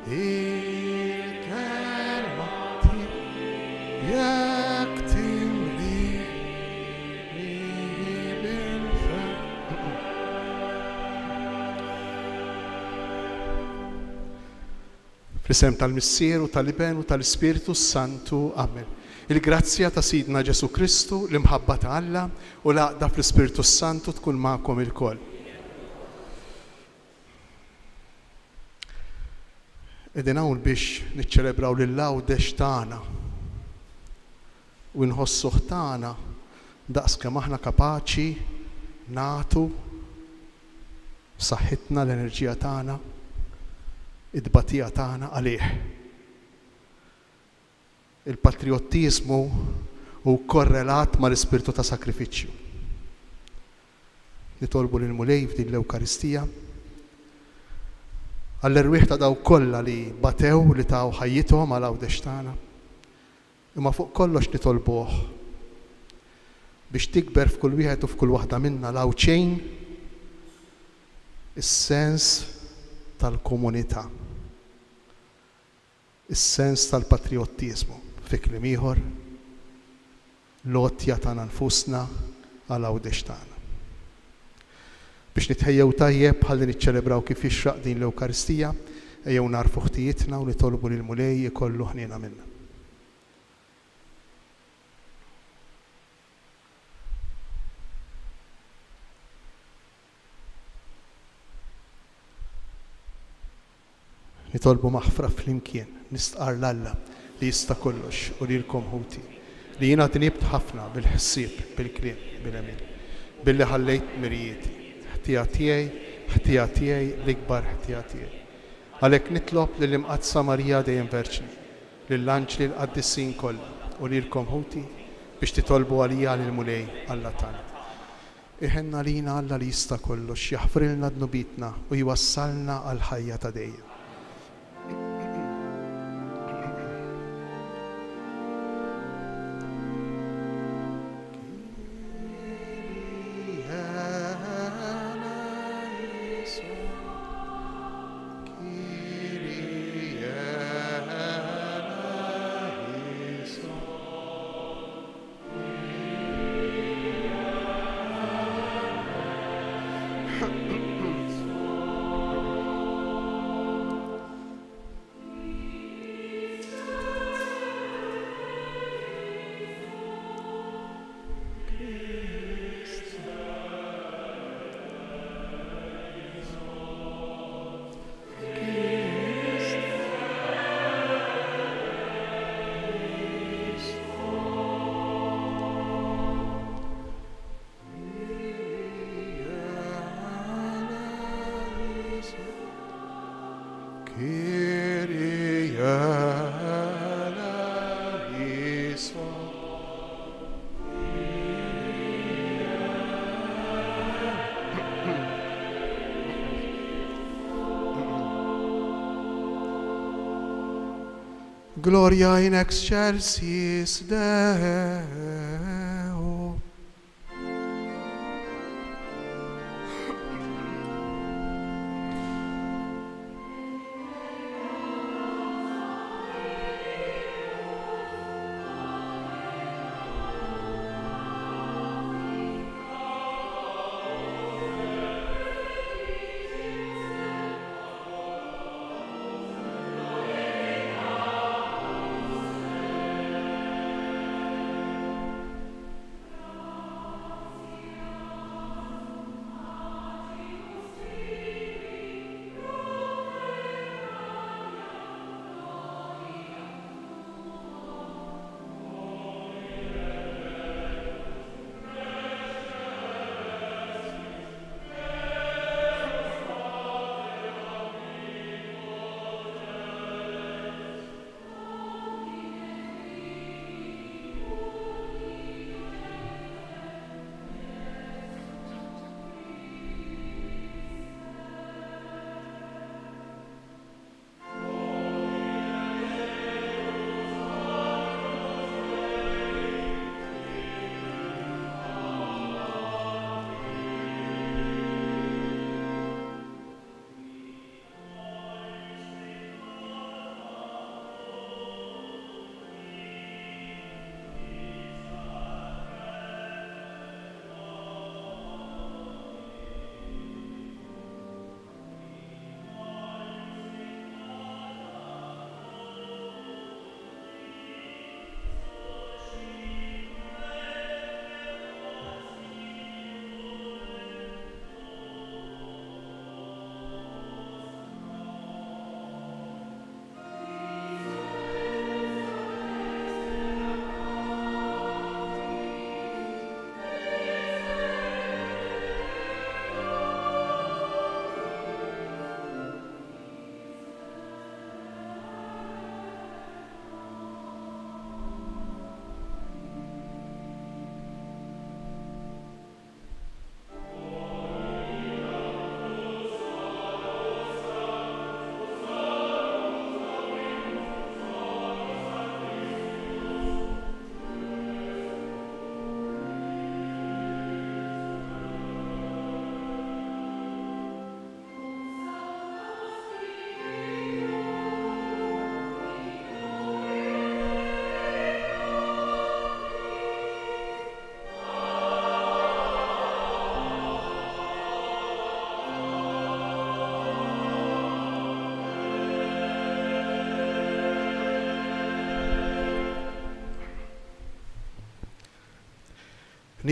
il-kelma jekk timli bil-fem. Fl-isem tal-Missieru, tal-Iben u tal-Ispiritu Santu. Amen. Il-grazzja ta' Sidna Ġesu Kristu, l-imħabba ta' Alla u l-għaqda fl-Ispiritu Santu tkun magħkom il-koll. Qegħdin hawn biex niċċelebraw lill-Għawdex tagħna u nħossuh tagħna daqskemm aħna kapaċi nagħtu saħħitna, l-enerġija tagħna, id-batija tagħna għalih. Il-patriottiżmu hu korrelat mal-ispirtu ta' sakrifiċċju. Nitolbu lil Mulej f'din l-Ewkaristija għall-irwieħ ta' daw kollha li batew li taw ħajjithom għal Għawdex tagħna. Imma fuq kollox nitolbuh biex tikber f'kull wieħed u f'kull waħda minna l-għawċejn is-sens tal-komunità, is-sens tal-patriottiżmu fi kliem ieħor l-għotja tagħna nfusna għal Għawdex tagħna. Biex nitħejjew tajjeb ħalli niċċelebraw kif jixraq din l-Ewkaristija, ejjew narfu ħtijietna u nitolbu lil Mulej ikollu ħniena minna. Nitolbu maħfra flimkien, nistqar l-Alla li jista' kollox u lilkom ħuti li jiena tnibt ħafna bil-ħsieb, bil-kliem, bil-emin, billi ħallejt mirjieti, ħtija tiegħi l-ikbar ħtija tiegħi. Għalhekk nitlob lill-Imqadsa Marija dejjem Verġni, lill-anġli l-qaddissin kollha u lilkom ħuti biex titolbu għalija lil Mulej Alla tagħna. Iħenna lina Alla li jista' kollox, jaħfrilna dnubitna u jwassalna għal ħajja ta' dejjem. Gloria in excelsis Deo.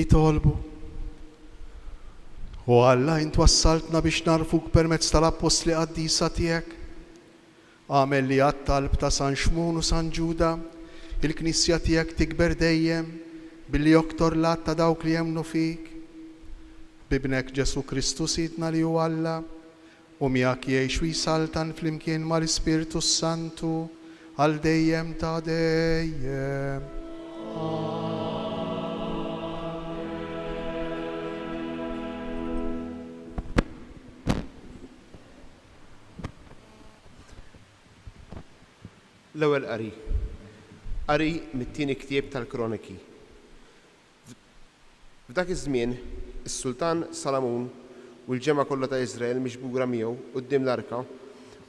nitolbu. U Alla int wassaltna biex narfuk permezz tal-apostli qaddisa tiegħek. Għamel li għat-talb ta' San Xmun u San Ġuda, il-Knisja tiegħek tikber dejjem billi joktor lat ta' dawk li jemnu fik. Bibnek Ġesu Kristu Sidna li hu Alla, u miegħek jgħix u jsaltan flimkien mal-Ispiritu Santu għal dejjem ta' dejjem. L-ewwel qari mit-tieni ktieb tal-Kroniki. F'dak iż-żmien, is-Sultan Salamun u l-ġemgħa kollha ta' Iżrael miġbura miegħu quddiem l-arka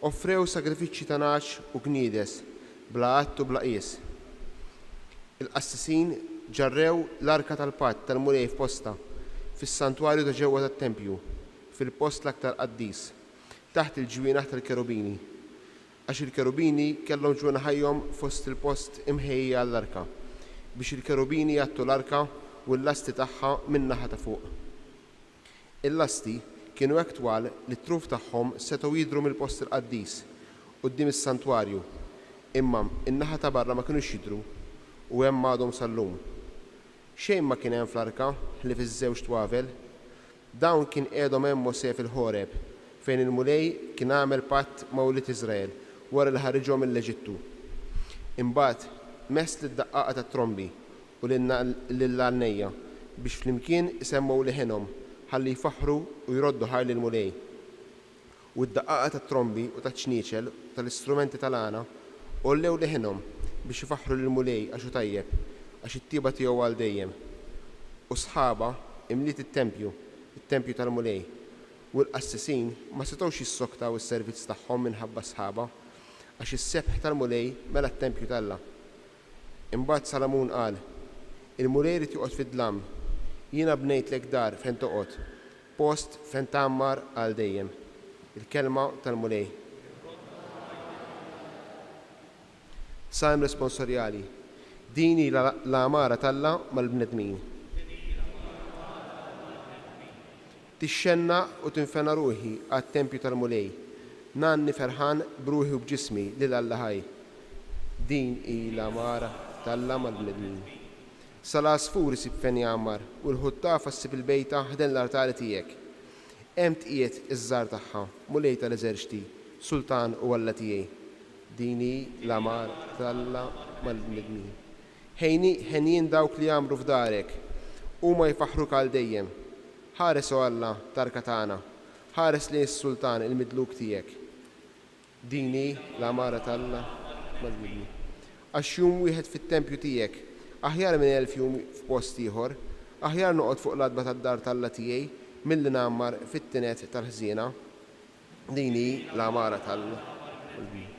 offrew sagrifiċċji ta' ngħaġ u gniedes bla qatt u bla qies. Il-qassisin ġarrew l-arka tal-Patt tal-Mulej f'posta fis-santwarju ta' ġewwa tat-Tempju, fil-post l-aktar qaddis, taħt il-ġwienaħ tal-kerubini, għax il-kerubini kellhom ġwien ħajjhom fost il-post imħejja għall-arka biex il-kerubini jgħattu l-arka u l-lasti tagħha min-naħa ta' fuq. Il-lasti kienu hekk twal li t-truf tagħhom setgħu jidhru mill-post il-qaddis quddiem is-santwarju, imma in-naħa ta' barra ma kinux jidhru u hemm għadhom sal-lum. Xejn ma kien hemm fl-arka li fiż-żewġ twavel, dawn kien qiegħdhom hemm Mosè fil-Ħoreb fejn il-Mulej kien għamel patt ma' Wlied Iżrael wara li ħareġhom mill-Eġittu. Imbagħad mest lid-daqqaqa tat-trombi u lill-għalnejja biex flimkien isemmew liħinhom ħalli jfaħru u jroddu ħajl il-Mulej. U d-daqqaqa tat-trombi u taċ-ċnieċel tal-istrumenti tal-għana ollew liħinhom biex ifaħru lill-Mulej għax hu tajjeb għax it-tieba tiegħu għal dejjem. U sħaba imliet it-tempju tal-Mulej. U l-qassisin ma setgħux jissoktaw is-servizz tagħhom minħabba sħaba għax is-sebħ tal-Mulej mela t-tempju talla. Imbagħad Salamun qal: il-Mulej rid joqgħod fid-dlam, jiena bnejtlek dar fejn toqgħod, post fejn tagħmmar għal dejjem. Il-kelma tal-Mulej. Salm responsorjali. Dini l-amara talla mal-bnedmin. Tixxenna u tinfena ruħi għat-tempju tal-Mulej. Nanni ferħan bruħi u bġismi lil Alla ħaj. Din hi l-amara talla mal-bnedmin. Sal-għasfur isib fejn jgħammar u l-ħuttafa ssib il-bejta ħden l-artali tiegħek. Hemm tqiegħed iż-żar tagħha, Mulej tal-eżerċti, Sultan u Alla tiegħi. Din hi l-amara talla mal-bnedmin. Ħenjin dawk li jagħmlu f'darek huma jfaħruk għal dejjem. Ħares o Alla tarka tagħna, ħares li s-Sultan il-midluk tiegħek. Dini l-amara talla mal-bnedmin. Għax jum wieħed fit-tempju tiegħek, aħjar minn 1000 jum f'post ieħor, aħjar noqgħod fuq l-adba tad-dar talla tiegħi milli nagħmmar fit-tinet tal-ħżiena. Dini l-amara talla mal-bnedmin.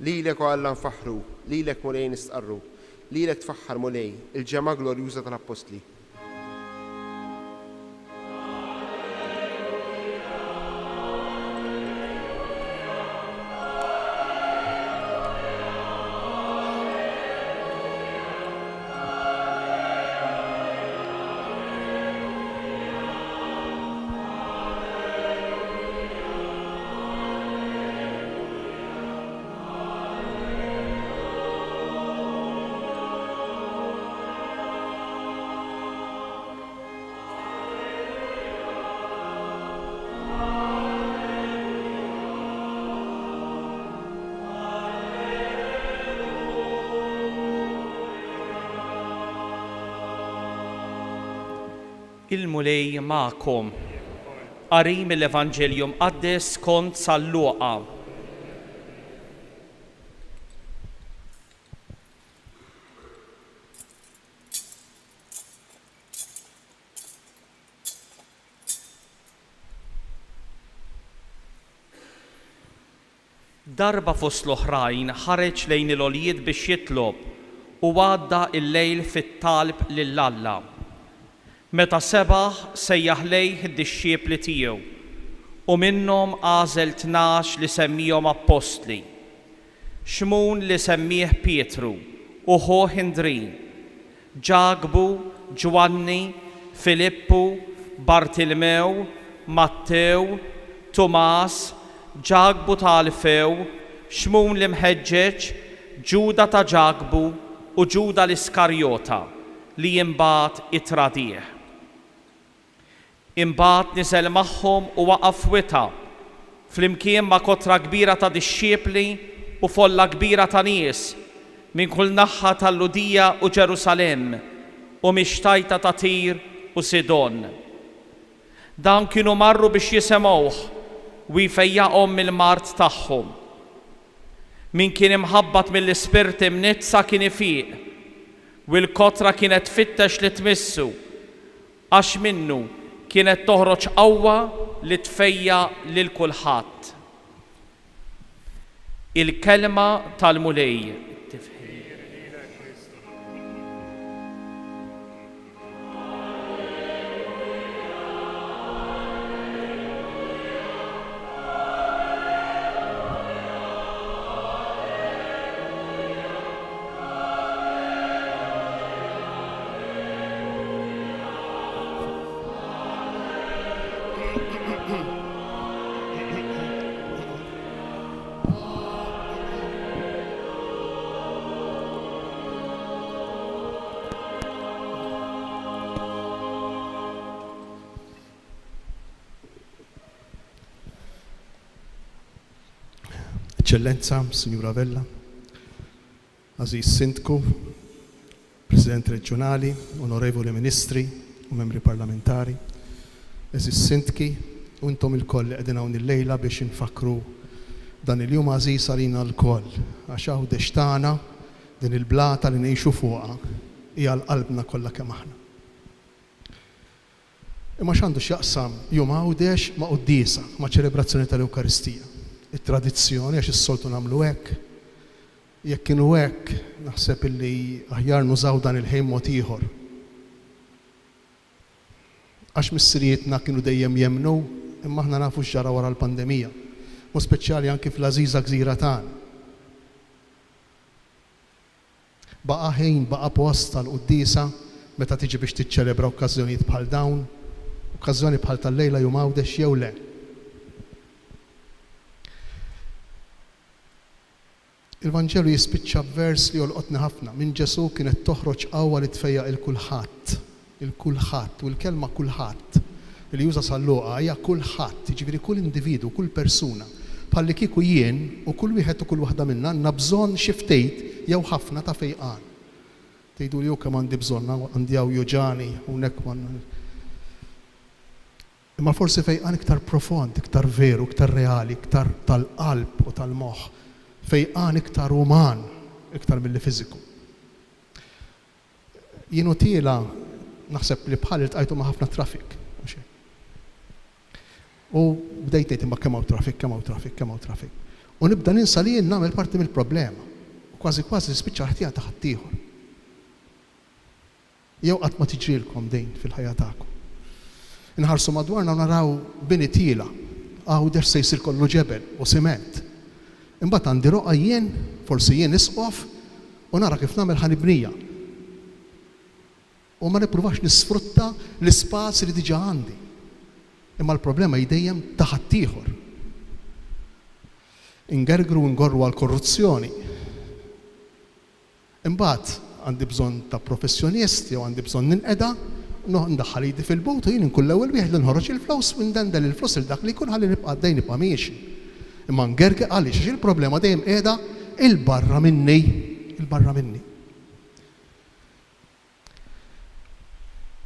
Lilek u Alla nfaħru, lilek Mulej nistqarru, lilek tfaħħar Mulej, il-ġemgħa glorjuża tal-Apostli. Il-mulej ma'kom. Qari mill-Evanġeljum Qaddes skont Luqa. Darba fost l-oħrajn ħareġ lejn il-għoljiet biex jitlob u għadda il-lejl fit-talb lill-Alla. Meta sebaħ sejjaħ lejh id-disċiepli tiegħu u minnhom għażel 12 li semmihom apostli. Xmun li semmih Pietru u Indri, Ġagbu, Ġwanni, Filippu, Bartilmew, Mattew, Tumas, Ġagbu ta' Alfew, Xmun li mħeġġeġ, Ġuda ta' Ġagbu u Ġuda l-Iskarjota li imbagħad itradih. Imbagħad niżel magħhom u waqaf wita flimkien ma' kotra kbira ta' disċiepli u folla kbira ta' nies minn kull naħa tal-Ludija u Ġerusalemm u mixtajta ta' Tir u Sidon. Dan kienu marru biex jisemgħuh u jfejjaqhom mill-mart tagħhom. Min kien imħabbat mill-ispirt imnizza kien ifiq u l-kotra kienet tfittex li tmissu għax minnu kienet toħroġ qawwa li tfejja lil kulħadd. Il-kelma tal-mulej. Eccellenza, Signora Vella, Aziz Sindku, Presidenti Reġjonali, Onorevoli Ministri u Membri Parlamentari, Aziz Sindki, u intom il-koll li qegħdin hawn il-lejla biex infakru dan il-jum għażiż għalina l-koll, għax hawn deċtana din il-blata li ngħixu fuqha hija l-qalbna kollha kemm aħna. Imma x'għandu x'jaqsam jum għawdex ma' qudiesa, ma' ċelebrazzjoni tal-Ewkaristija. Il-tradizzjoni għax is-soltu nagħmlu hekk. Jekk kienu hekk, naħseb illi aħjar nużaw dan il-ħin mod ieħor. Għax missirietna kienu dejjem jemmnu, imma aħna nafu x'ġara wara l-pandemija, u speċjali anke fl-għażiża gżira tagħna. Baqa' ħin, baqa' post tal-quddiesa meta tiġi biex tiċċelebra okkażjonijiet bħal dawn, okkażjoni bħal tal-lejla jum għawdex jew le. Il-Vanġelu jispiċċa vers li jolqotni ħafna. Minn Ġesu kienet toħroġ qawwa li tfejjaq il-kulħadd. Il-kulħadd u l-kelma kulħadd li juża sal-Luqa hija kulħadd, jiġifieri kull individu, kull persuna. Bħalli kieku jien u kull wieħed u kull waħda minnha għandna bżonn xi ftit jew ħafna ta' fejqan. Tgħidu li kemm għandi bżonn għandi hawn juġani hawnhekk imma forsi fejqan iktar profond, iktar veru, iktar reali, iktar tal-qalb u tal-moħħ. Fejqan iktar uman, iktar mill-li fiżiku. Jien u tiela naħseb li bħal iltqajtu ma' ħafna traffic. U bdejt ngħid imma kemm hawn traffic. U nibda ninsa li jien nagħmel parti mill-problema. U kważi spiċċa ħtija ta' ħadd ieħor. Jew qatt ma tiġrilkom dejn fil-ħajja tagħkom. Inħarsu madwarna u naraw bini tiela, dex se jsir kollu ġebel u siment. Imbagħad għandi roqa jien, forsi jien nisqof u nara kif nagħmel ħanibnija. U ma nippruvax nisfrutta l-ispazju li diġà għandi. Imma l-problema dejjem ta' ħadd ieħor. Ingergru ngorru għal korruzzjoni. Imbagħad għandi bżonn ta' professjonisti u għandi bżonn ninqeda, ndaħħal jidi fil-bot u jien inkun l-ewwel wieħed li nħorroġ il-flus u ndendel il-flus il dak li jkun ħalli nibqa' dejn nibqa' miexi. Imma ngerge għaliex għax il-problema dejjem qiegħda il-barra minni.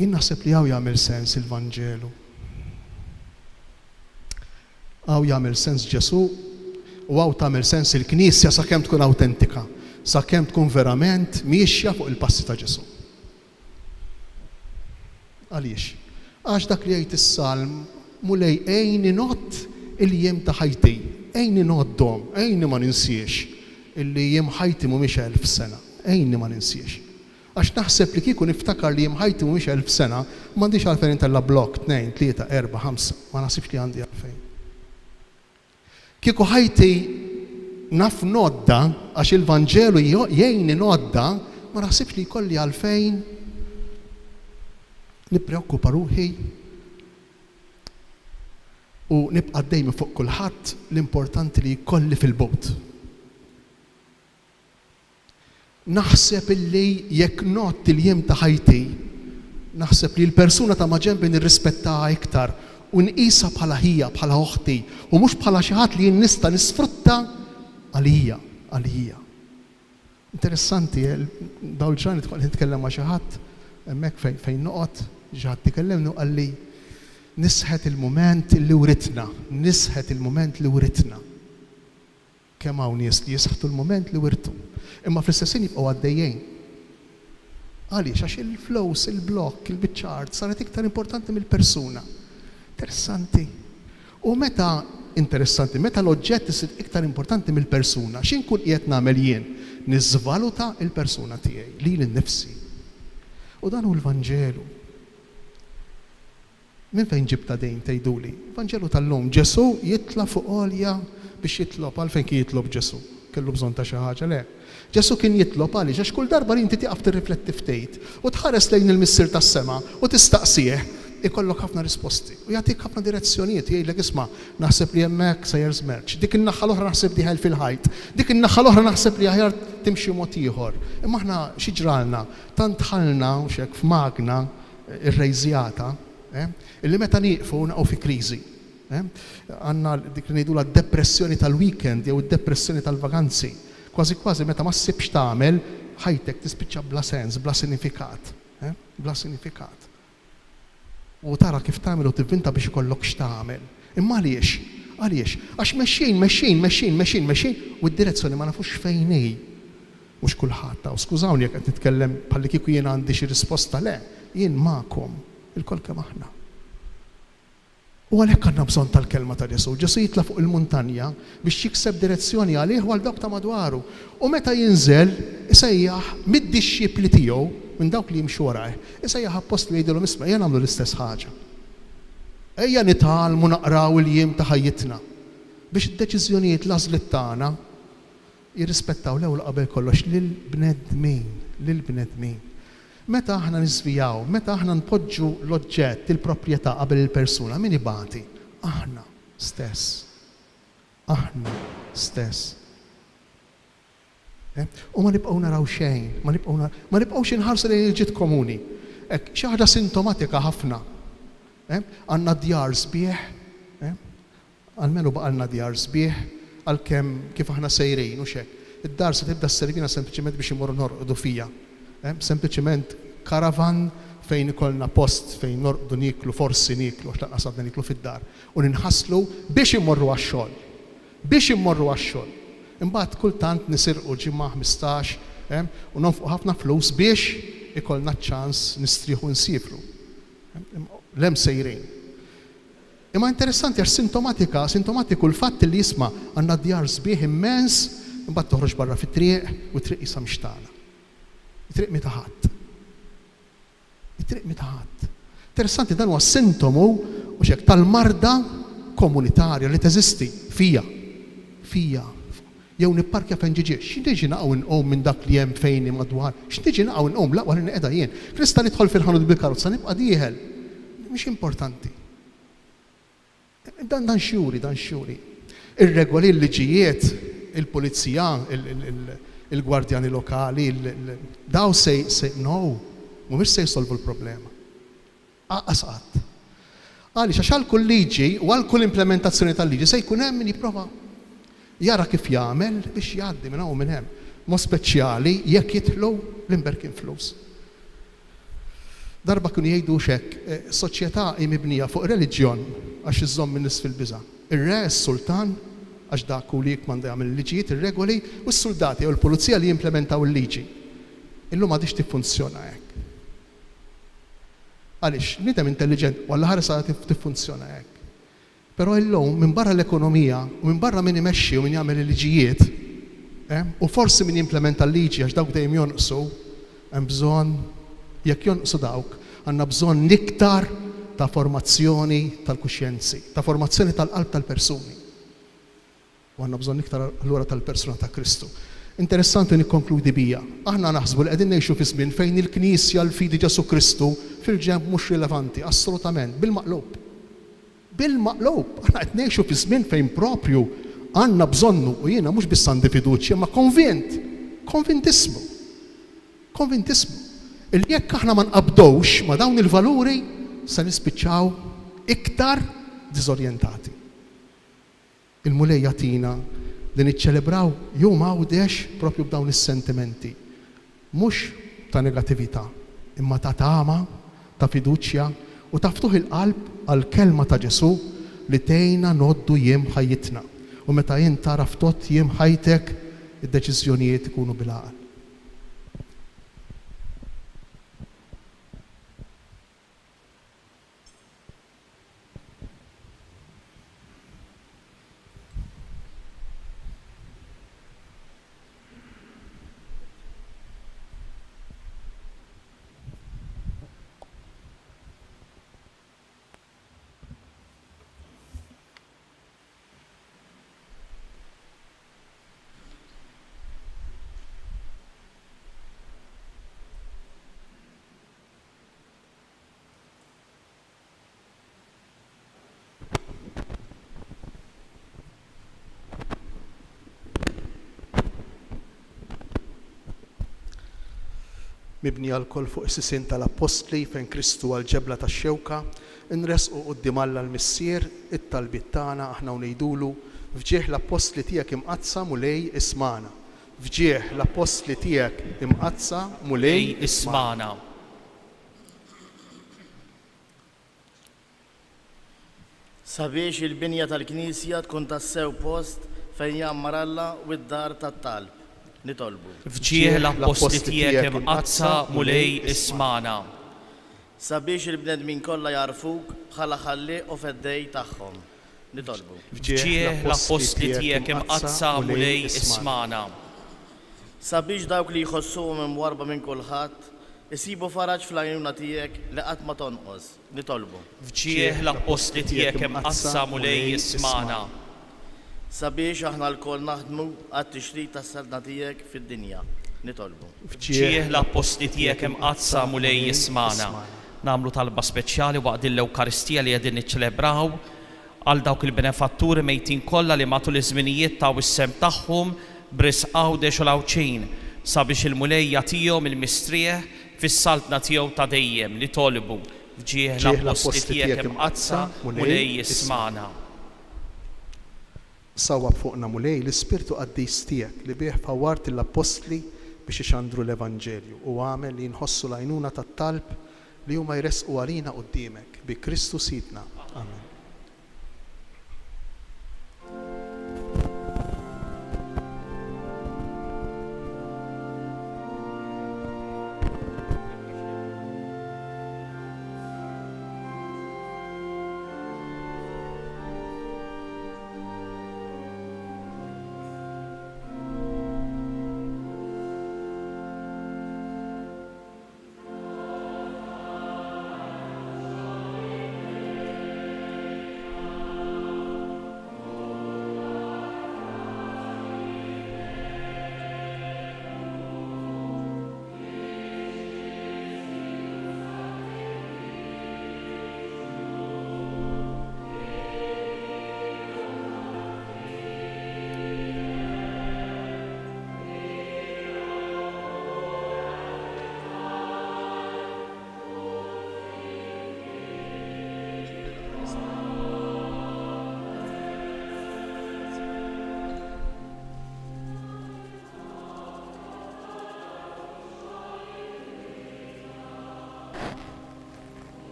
Jien naħseb li hawn jagħmel sens il-Vanġelu. Hawn jagħmel sens Ġesu u hawn tagħmel sens il-Knisja sakemm tkun awtentika, sakemm tkun verament miexja fuq il-passi ta' Ġesu. Għaliex? Għax dak li jgħid is-Salm mulej ejni not il-jiem ta' ħajti, ejni noddhom, ejni ma ninsiex illi jiem ħajti mhumiex 1000 sena, ejni ma ninsiex. Għax naħseb li kieku niftakar li jiem ħajti mhumiex 1000 sena, m'għandix għalfejn intella blok 2, 3, 4, 5, ma naħsibx li għandi għalfejn. Kieku ħajti naf nodda għax il-Vanġelu jgħinni nodda, ma naħsibx li jkolli għalfejn nippreokkupa ruħi u nibqa' dejjem fuq kulħadd l-importanti li jkolli fil-bot. Naħseb illi jekk not il-jiem ta' ħajti, naħseb li l-persuna ta' ma' ġenbi nirrispettaha iktar u nqisha bħala hija, bħala oħti, u mhux bħala xi ħadd li jien nista' nisfrutta għalija. Interessanti, dawn il-ġranet kont nitkellem ma' xi ħadd hemmhekk fejn noqgħod, xi ħadd tikellemni u qal li nisħet il-moment li uritna, kemm hawn nies li jisħtu l-moment li wirtu. Imma fl-istessin jibqgħu għaddejjin. Għaliex għax il-flows, il-blok, il-bitchart saret iktar importanti mill-persuna. Interessanti. U meta l-oġġett isir iktar importanti mill-persuna, x'inkun qiegħed nagħmel jien? Niżvaluta l-persuna tiegħi, lili nnifsi. U dan hu l-Vanġelu. Min fejn ġibta dejn tgħiduli? Vanġelu tal-lum, Ġesu jitla fuq għolja biex jitlob, għalfejn kien jitlob Ġesu? Kellu bżonn ta' xi ħaġa, le. Ġesu kien jitlob għaliex għax kull darba li inti tieqaf tirrifletti ftit u tħares lejn il-Missier tas-sema u tistaqsih, ikollok ħafna risposti u jagħtik ħafna direzzjonijiet, jgħidlek isma' naħseb li hemmhekk sejjer żmerġ, dik in-naħa l-oħra naħseb diħel fil-ħajt, dik in-naħa l-oħra naħseb li aħjar timxi mod ieħor. Imma aħna xi ġralna, tant ħallna u xek f'magna irrejżjata, illi meta nieqfu naqgħu fi kriżi. Għandna dik li ngħidu d-depressjoni tal-weekend jew id-depressjoni tal-vakanzi. Kważi meta ma ssibx tagħmel ħajtek tispiċċa bla sens, bla sinifikat. Bla sinifikat. U tara kif tagħmel u tivvinta biex ikollok x'tagħmel. Imma għaliex? Għax mexxin u d-direzzjoni ma nafux fejn hi. Mhux kulħadd u skużawni jekk qed nitkellem bħalli kieku jien għandi xi risposta le, jien magħkom il-kol kemm aħna. U għalhekk għandna bżonn tal-kelma ta' Ġesu. Ġesu jitla fuq il-muntanja biex jikseb direzzjoni għalih u għal dawk ta' madwaru. U meta jinżel, isejjaħ mid-dixxipli tiegħu minn dawk li jimxu warajh. Isejjaħ appost li jgħidilhom isma' ejja nagħmlu l-istess ħaġa. Ejja nitgħallmu naqraw il-jiem ta' ħajjitna biex id-deċiżjonijiet l-għażliet tagħna jirrispettaw l-ewwel qabel kollox lill-bnedmin. Meta aħna nisvijaw, meta aħna npoġġu l-oġġett, il-proprjetà qabel il-persuna, min ibati? Aħna stess. U ma nibqgħu naraw xejn, ma nibqgħux inħarsu lejn il-ġid komuni. Hekk xi ħaġa sintomatika ħafna. Għandna djar sbieħ, almenu baqalna djar sbieħ, għalkemm kif aħna sejrin u xek. Id-dar se tibda s-servina sempliċement biex imorru norqdu fija. Sempliċement karavan fejn ikollna post fejn norqdu niklu, forsi niklu, għax lanqas għadna niklu fid-dar. U ninħasslu biex immorru għax-xogħol. Imbagħad kultant nisirqu ġimgħa 15 u nonfqu ħafna flus biex ikollna ċans nistrieħu nsifru. Lem sejrin. Imma interessanti għax sintomatiku l-fatt li jisma' għandna djar sbieħ immens, imbagħad toħroġ barra fit-triq u triq isa mhix tagħna. Triq mitaħat. Interessanti dan huwa sintomu u xek tal-marda komunitarja li teżisti fija. Jew nipparkja fejn ġiġi. X'niġi naqgħu nqom minn dak li hemm fejn madwar. X'niġi naqgħu nqom laqwa li qiegħda jien. Krista nidħol fil-ħanut bil-karozza nibqa' dieħel. Mhix importanti. Dan xjuri. Ir-regoli l-liġijiet, il-pulizija, il-gwardjani lokali, daw mhumiex se jsolvu l-problema. Qatt. Għaliex għax għal kull liġi u għal kull implementazzjoni tal-liġi se jkun hemm min jipprova jara kif jagħmel biex jgħaddi minn hawn minn hemm. Mod speċjali jekk jidħlu l-imberkin flus. Darba kienu jgħidu hekk, soċjetà hi mibnija fuq reliġjon għax iżomm in-nies fil-biża'. Ir-re, is-sultan, għax dak hu li jikmanda jagħmel il-liġijiet, ir-regoli, u s-soldati jew il-pulizija li jimplementaw il-liġi. Illum m'għadix tiffunzjona hekk. Għaliex, nidem intelligent, u għall-ħares tiffunzjona hekk. Però illum minn barra l-ekonomija u minn barra min imexxi u min jagħmel il-liġijiet, u forsi min jimplementa l-liġi għax dawk dejjem jonqsu, hemm bżonn jekk jonqsu dawk, għandna bżonn iktar ta' formazzjoni tal-kuxjenzi, ta' formazzjoni tal-qalb tal-persuni. U għandna bżonn iktar allura tal-persuna ta' Kristu. Interessanti nikkonkludi bija. Aħna naħsbu li qegħdin ngħixu fi żmien fejn il-Knisja l-fidi Ġesu Kristu fil-ġenb mhux rilevanti, assolutament, bil-maqlub. Bil-maqlub, aħna qed ngħixu fi żmien fejn propju għandna bżonnu, u jiena mhux biss għandi fiduċja, ma konvintismu. Il jekk aħna ma nqabdowx ma dawn il-valuri se nispiċċaw iktar diżorjentati. Il-mulej jagħtina li niċċelebraw jum għawdex propju b'dawn is-sentimenti. Mhux ta' negatività, imma ta' tama, ta' fiduċja u ta' ftuħ il-qalb għal kelma ta' Ġesu li tgħinna noddu jiem ħajjitna. U meta jien tara ftot jiem ħajtek, id-deċiżjonijiet ikunu bil-għaqal. Mibni għal-koll fuq is-sisin tal-Apostli fejn Kristu għal-ġebla tax-xewka, nresqu quddiem Alla l-Missier it-talbiet tagħna aħna u ngħidulu fġieħ l-Apostli tiegħek imqazza mulej ismana. Fġieħ l-Apostli tiegħek imqazza mulej ismana. Sabiex il-binja tal-Knisja tkun tassew post fejn jammar Alla u d-dar tat-talb. Nitolbu. Fġieħ l-Apostli tiegħek imqazza mulej ismana. Sabiex il-bnedmin kollha jarfuk bħala ħalli u feddej tagħhom. Nitolbu. Fġieħ l-Apostli tiegħek imqazza mulej ismana. Sabiex dawk li jħossuhom imwarba minn kulħadd isibu faraġ fl-għajnuna tiegħek li qatt ma tonqos. Nitolbu. Fġieħ l-Apostli tiegħek imqazza mulej ismana. Sabiex aħna l-kol naħdmu għat-tixrid tas-salna tiegħek fid-dinja. Nitolbu. Fġieħ l-Apostli tiegħek imqazza mulej ismana. Nagħmlu talba speċjali waqt l-Ewkaristija li qegħdin niċċelebraw għal dawk il-benefatturi mejtin kollha li matul iż-żminijiet taw is-sem tagħhom b'risq għawdex u lawċin sabiex il-mulej jagħtihom il-mistrieħ fis-saltna tiegħu ta' dejjem li tolbu. Fġieħ l-Apostli tiegħek imqazza mulej ismana. Sawwab fuqna mulej l-Ispirtu Qaddis tiegħek li bih fawwart l-Apostli biex ixandru l-Evanġelju u għamel li nħossu l-għajnuna tat-talb li huma jresqu għalina quddiemek bi Kristu Sidna. Amen.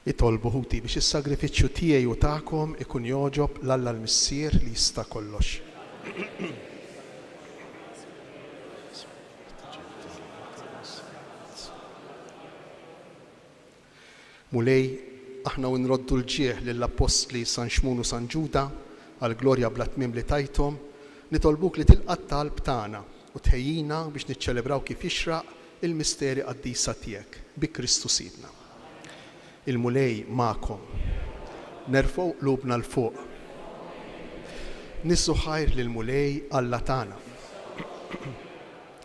Itolbu ħuti biex is-sagrifiċċju tiegħi u tagħkom ikun joġob l-Alla l-Missier li jista' kollox. Mulej, aħna nroddu l-ġieħ lill-Apostli San Xmunu San Ġuda għal glorja bla tmiem li tajthom, nitolbuk li tilqa' talb tagħna u tħejjina biex niċċelebraw kif jixraq il-misteri qaddisa tiegħek bi Kristu Sidna. Il-mulej magħkom. Nerfgħu qlubna l fuq. Nissu ħajr lill-mulej Alla tagħna.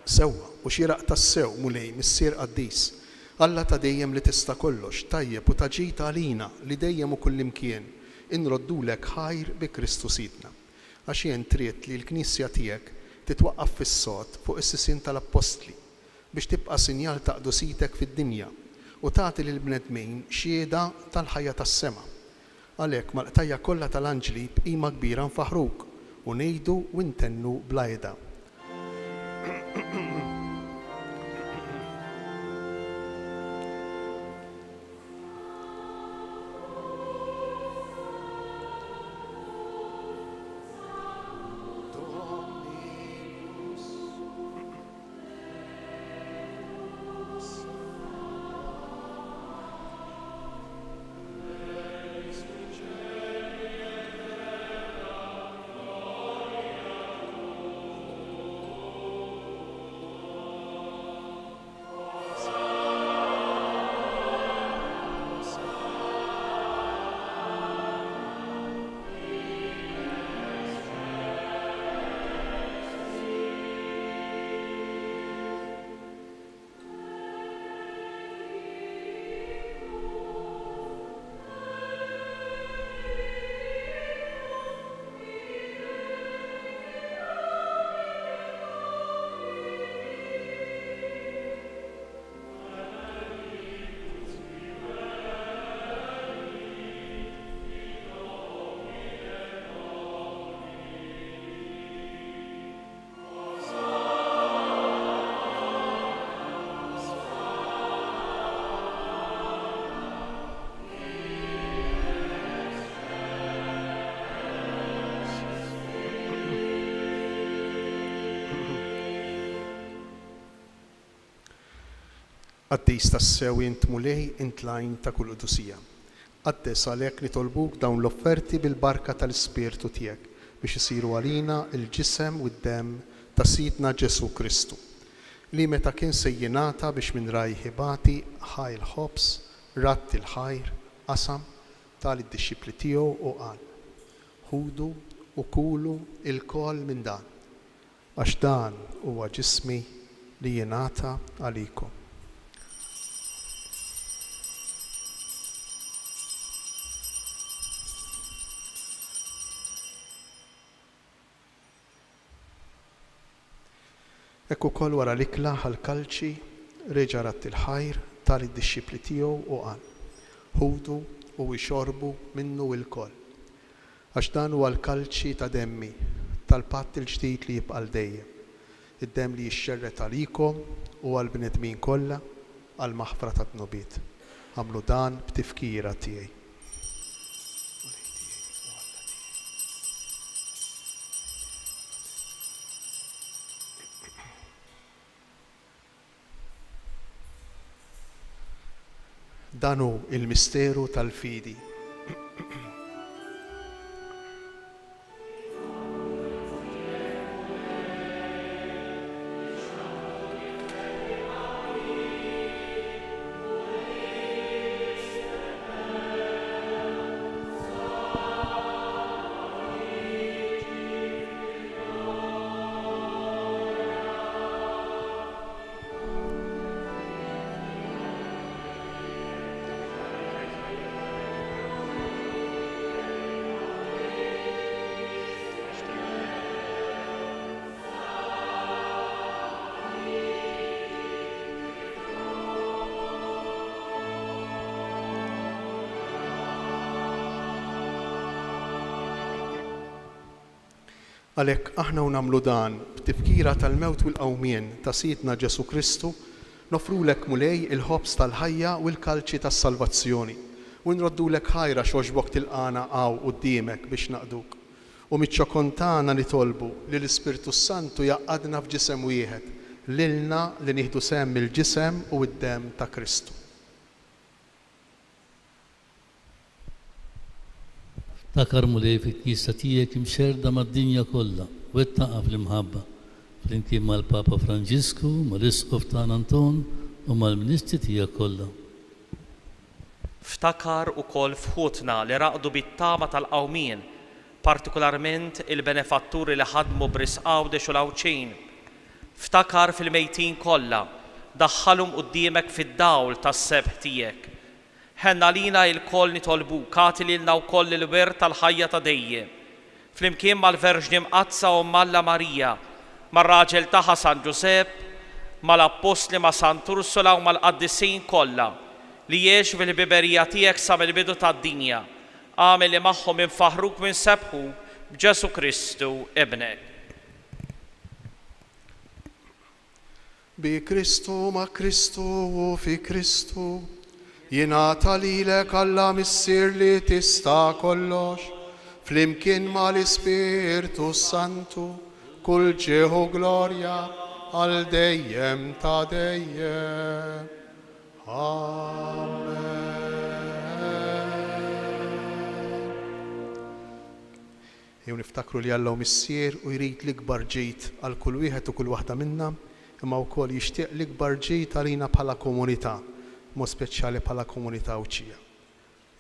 Sewwa u xieraq tas-sew mulej missier qaddis. Alla ta' dejjem li tista' kollox, tajjeb u taġita għalina li dejjem u kullimkien inroddulek ħajr bi Kristu Sidna. Għax jien trid li l-Knisja tiegħek titwaqqaf fis-sod fuq is-sisien tal-Apostli biex tibqa' sinjal ta' qdusitek fid-dinja u tagħti lil bnedmin xhieda tal-ħajja tas-sema. Għalhekk mal-qtajja kollha tal-anġli b'qima kbira nfaħruk u ngħidu u ntennu bla għeda. Qaddis tas-sew int mulej int lajn ta' kull qudusija. Qaddes għalhekk nitolbuk dawn l-offerti bil-barka tal-Ispirtu tiegħek biex isiru għalina il-ġisem u d-demm ta' Sidna Ġesu Kristu, li meta kien se jingħata biex minn rajħibati ħaj il-ħobs, ratt il-ħajr, qasam tal id-dixxipli tiegħu u qal: ħudu u kulu il-kol minn dan, għax dan huwa ġismi li jingħata għalikom. Ekku kol wara l-ikla għal-kalċi reġa' ratt il-ħajr tal id-dixxipli tiegħu u qal: ħudu u jxorbu minnu il-kol, għax dan huwa l-kalċi ta' demmi tal-patt il-ġdid li jibqa' dejjem, id-demm li jixxerret għalikom u għall-bnedmin kollha għall-maħfra tad-dnubiet. Għamlu dan b'tifkira tiegħi. Dan hu il-misteru tal-fidi. Għalhekk aħna nagħmlu dan b'tifkira tal-mewt u l-qawmien ta' Sidna Ġesu Kristu, nofrulek mulej il-ħobs tal-ħajja u l-kalċi tas-salvazzjoni u nroddulek ħajra x'għoġbok tilqana għaw quddiemek biex naqduk. U miċ-ċokontana nitolbu li l-Ispirtu Santu jaqqadna f'ġisem wieħed, lilna li nieħdu sehem mill-ġisem u d-demm ta' Kristu. Ftakar mulej fil-Knisja tiegħek imxerda mad-dinja kollha u ittaqa' fl-imħabba flimkien mal-Papa Franġisku, mal-Isqof tagħna Anton u mal-Ministri tiegħek kollha. Ftakar ukoll fħutna li raqdu bit-tama tal-qawmien, partikolarment il-benefatturi li ħadmu b'risqawdex u l-awċin. Ftakar fil-mejtin kollha, daħħalhom quddiemek fid-dawl tas-sebħ tiegħek. Ħenna lina il-koll nitolbu, kati lilna wkoll il-wirt tal-ħajja ta' dejjem. Flimkien mal-Verġni Mqazza u Malla Marija, mar-raġel tagħha San Ġusepp, mal-Apostli ma' Sant Ursula u mal-Qaddisin kollha li jgħix fil-biberija tiegħek sa mill-bidu tad-dinja. Għamel li magħhom infaħruk minn sebħu b'Ġesu Kristu ibnek. Bi Kristu ma' Kristu u fi Kristu jingħata lilek Alla missier li tista' kollox, flimkien mal-Ispirtu Santu kull ġieħu glorja għal dejjem ta' dejjem. Amen. Jew niftakru li Alla missier u jrid l-ikbar ġid għal kull wieħed u kull waħda minna, imma wkoll jixtieq l-ikbar ġid għalina bħala komunità, mod speċjali bħala komunità Uċija.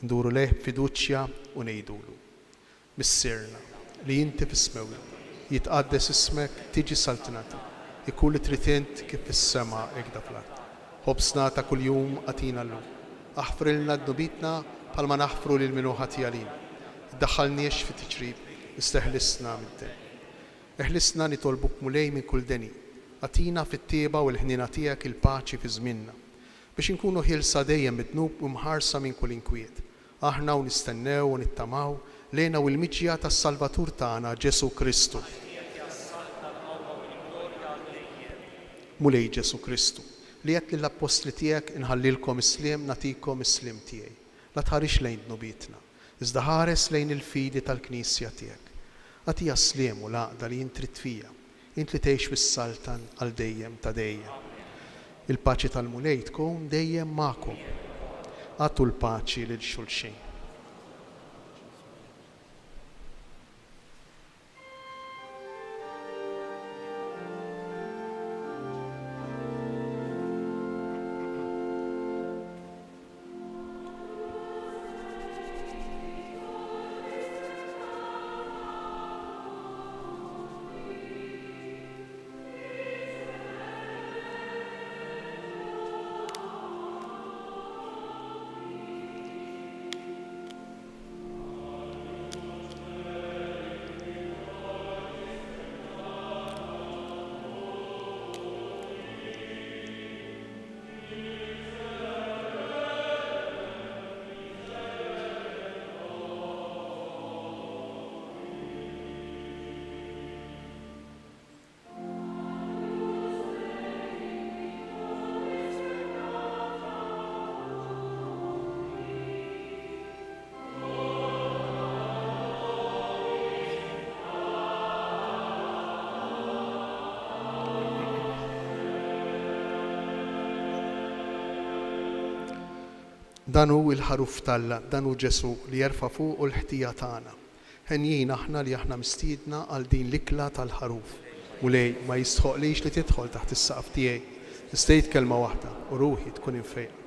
Nduru leh fiduċja u ngħidulu. Missierna li inti fis-smewi, jitqaddes ismek, tiġi saltinati, ikun li trid int kif fis-sema hekk fl-ard. Ħobsna ta' kuljum għatina llum. Aħfrilna d-nubitna bħalma naħfru lil min hu ħatija lina. Iddaħħalniex fi tiġrib, isteħlisna mid-deni. Eħlisna nitolbuk mulej minn kull deni. Għatina fit-tieba u l-ħnina tiegħek il-paċi fi żmienna biex inkunu ħilsa dejjem mid-dnub u mħarsa minn kull inkwiet. Aħna u nistennew u nittamaw lejna u l-miġja tas-Salvatur tagħna Ġesu Kristu. Mulej Ġesu Kristu li qed lill-Apostli tiegħek inħallilkom isliem nagħtikom isliem tiegħi. La tħarix lejn dnubietna, iżda ħares lejn il-fidi tal-Knisja tiegħek. Għatija sliem u laqda li int trid fija, int li tgħix fis-saltan għal dejjem ta' dejjem. Il-paċi tal-mulej tkun dejjem magħkom. Għatu l-paċi lil xulxin. Dan hu l-ħaruf tal-Alla, dan hu Ġesu li jerfa' fuq l-ħtija tagħna. Ħenjin aħna li aħna mistiedna għal din l-ikla tal-ħaruf. Mulej ma jistħoqlix li tidħol taħt is-saqaf tiegħi. Istejt kelma waħda u ruħi tkun infejn.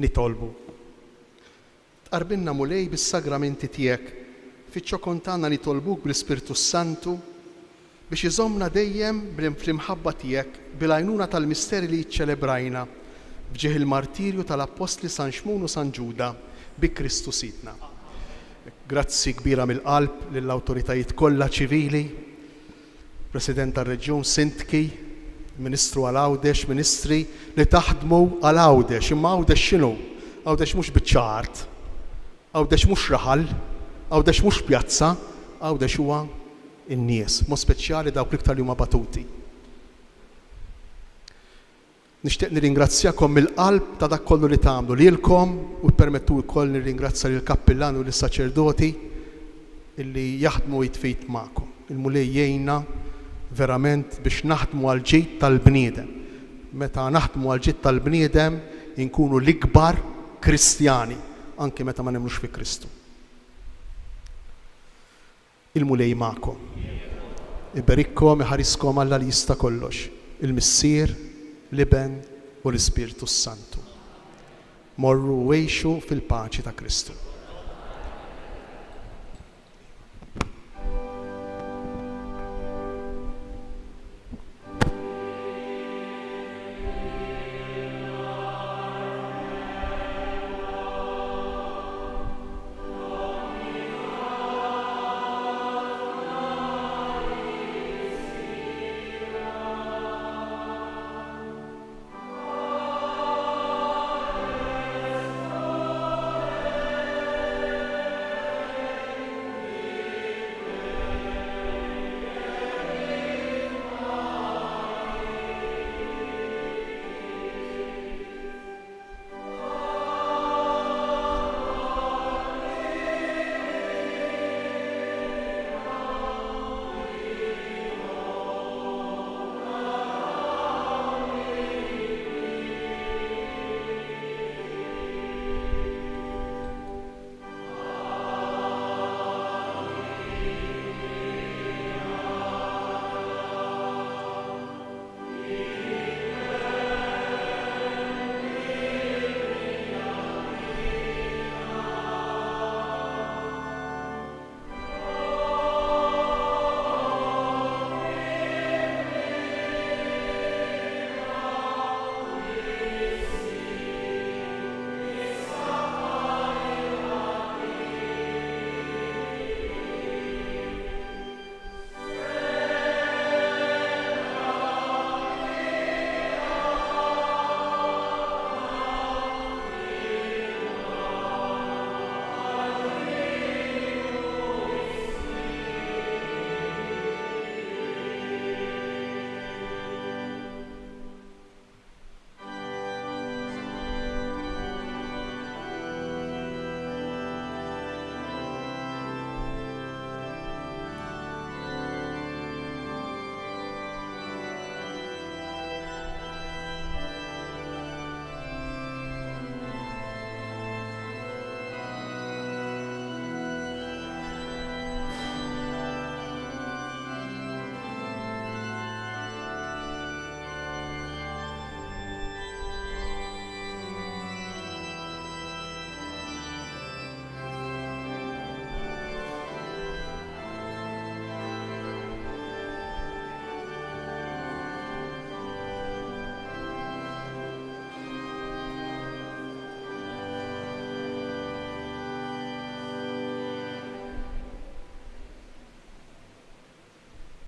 nitolbu. Tqarbilna mulej bis-sagramenti tiegħek, fiċ-ċokon tagħna nitolbuk bl-Ispirtu Santu biex iżommna dejjem fl-imħabba tiegħek bil-għajnuna tal-misteri li ċċelebrajna fġieħ il-martirju tal-Apostli San Xmun u San Ġuda bi Kristu Sidna. Grazzi kbira mill-qalb lill-awtoritajiet kollha ċivili, President tar-Reġjun Sintki, Ministru għal-Għawdex, Ministri li taħdmu għal-Għawdex. Imma Għawdex x'inhu? Għawdex mhux biċ-ċart, Għawdex mhux raħal, Għawdex mhux pjazza, Għawdex huwa in-nies, mod speċjali dawk l-iktar li huma batuti. Nixtieq nirringrazzjakom mill-qalb ta' dak kollu li tagħmlu lilkom u permettu wkoll nirringrazzja lill-kappillan u lis-saċerdoti illi jaħdmu jitfit magħkom. Il-mulej jgħinna verament biex naħdmu għal ġid tal-bniedem. Meta naħdmu għal ġid tal-bniedem inkunu l-ikbar Kristjani, anke meta ma nemlux fi Kristu. Il-mulej magħkom. Iberikkom, iħariskom Alla li jista' kollox. Il-Missier, l-Iben u l-Ispirtu Santu. Morru u għejxu fil-paċi ta' Kristu.